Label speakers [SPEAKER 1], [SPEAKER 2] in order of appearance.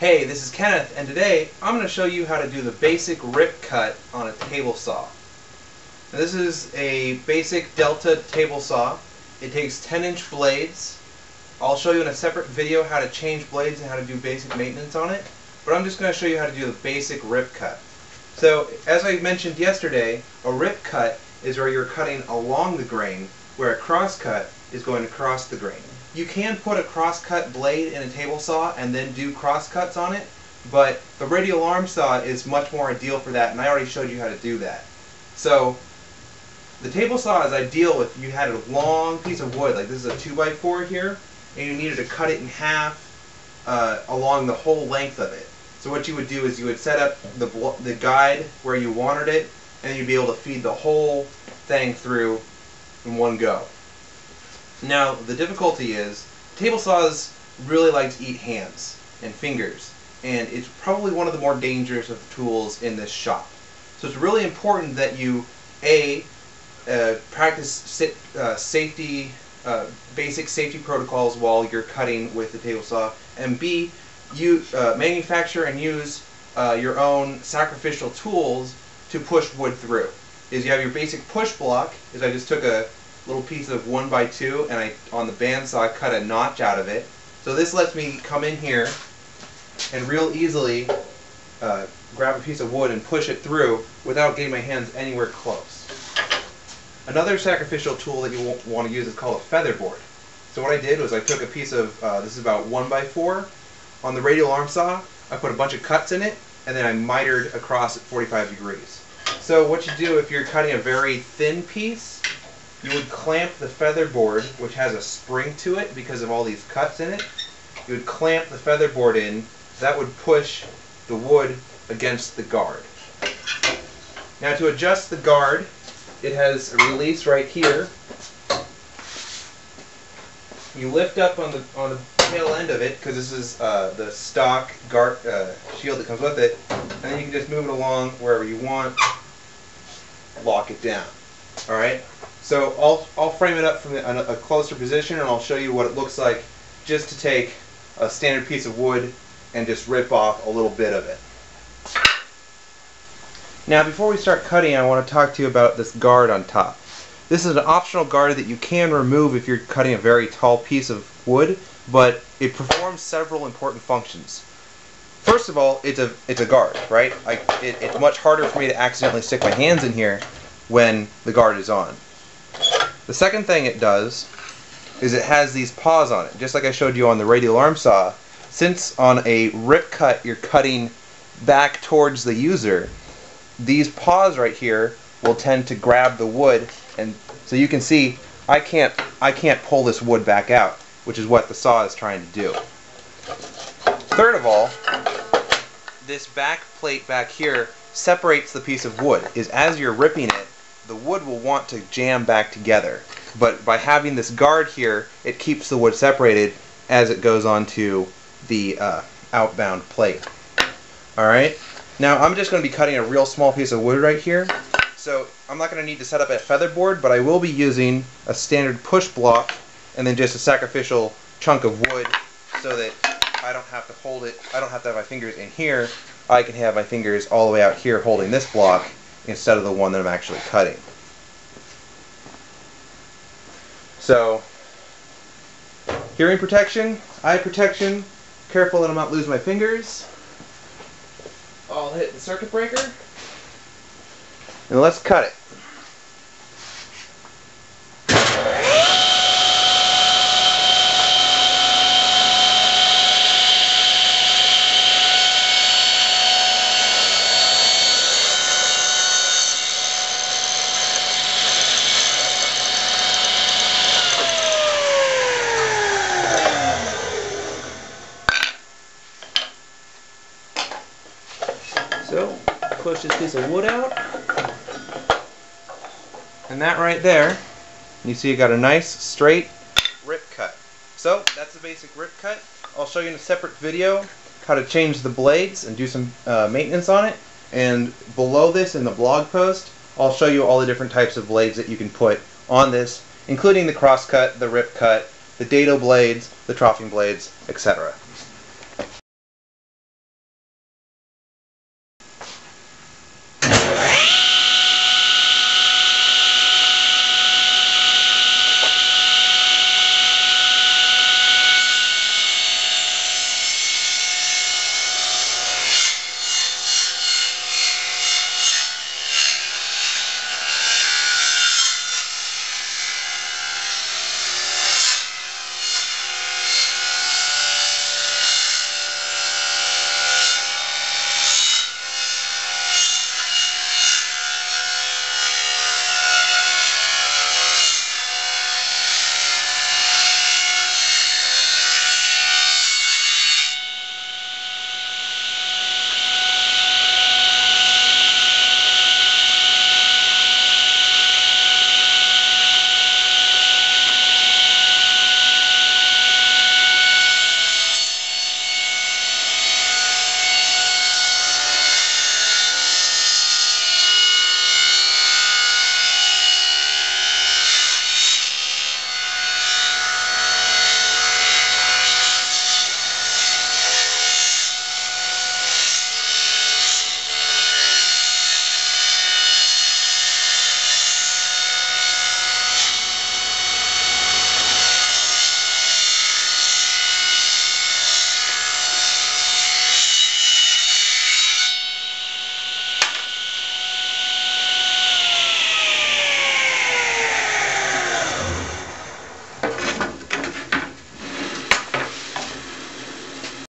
[SPEAKER 1] Hey, this is Kenneth, and today I'm going to show you how to do the basic rip cut on a table saw. Now, this is a basic Delta table saw. It takes 10-inch blades. I'll show you in a separate video how to change blades and how to do basic maintenance on it, but I'm just going to show you how to do the basic rip cut. So, as I mentioned yesterday, a rip cut is where you're cutting along the grain, where a cross cut is going across the grain. You can put a cross-cut blade in a table saw and then do cross-cuts on it, but the radial arm saw is much more ideal for that, and I already showed you how to do that. So, the table saw is ideal if you had a long piece of wood, like this is a 2x4 here, and you needed to cut it in half along the whole length of it. So what you would do is you would set up the guide where you wanted it, and you'd be able to feed the whole thing through in one go. Now, the difficulty is, table saws really like to eat hands and fingers, and it's probably one of the more dangerous of the tools in this shop. So it's really important that you, A, practice basic safety protocols while you're cutting with the table saw, and B, you manufacture and use your own sacrificial tools to push wood through. Is you have your basic push block, is I just took a little piece of 1x2 and on the bandsaw cut a notch out of it. So this lets me come in here and real easily grab a piece of wood and push it through without getting my hands anywhere close. Another sacrificial tool that you want to use is called a feather board. So what I did was I took a piece of, this is about 1x4, on the radial arm saw, I put a bunch of cuts in it, and then I mitered across at 45 degrees. So what you do if you're cutting a very thin piece, you would clamp the feather board, which has a spring to it because of all these cuts in it. You would clamp the feather board in, so that would push the wood against the guard. Now to adjust the guard, it has a release right here. You lift up on the tail end of it, because this is the stock guard shield that comes with it, and then you can just move it along wherever you want, lock it down. Alright? So I'll frame it up from a closer position, and I'll show you what it looks like just to take a standard piece of wood and just rip off a little bit of it. Now before we start cutting, I want to talk to you about this guard on top. This is an optional guard that you can remove if you're cutting a very tall piece of wood, but it performs several important functions. First of all, it's a guard, right? It's much harder for me to accidentally stick my hands in here when the guard is on. The second thing it does is it has these paws on it, just like I showed you on the radial arm saw. Since on a rip cut you're cutting back towards the user, these paws right here will tend to grab the wood, and so you can see I can't pull this wood back out, which is what the saw is trying to do. Third of all, this back plate back here separates the piece of wood. As you're ripping it, the wood will want to jam back together, but by having this guard here, it keeps the wood separated as it goes onto the outbound plate. Alright, now I'm just going to be cutting a real small piece of wood right here, so I'm not going to need to set up a feather board, but I will be using a standard push block and then just a sacrificial chunk of wood so that I don't have to hold it, I don't have to have my fingers in here, I can have my fingers all the way out here holding this block instead of the one that I'm actually cutting. So, hearing protection, eye protection, careful that I'm not losing my fingers. I'll hit the circuit breaker, and let's cut it. So, push this piece of wood out, and that right there, you see you got a nice straight rip cut. So, that's the basic rip cut. I'll show you in a separate video how to change the blades and do some maintenance on it, and below this in the blog post I'll show you all the different types of blades that you can put on this, including the cross cut, the rip cut, the dado blades, the troughing blades, etc.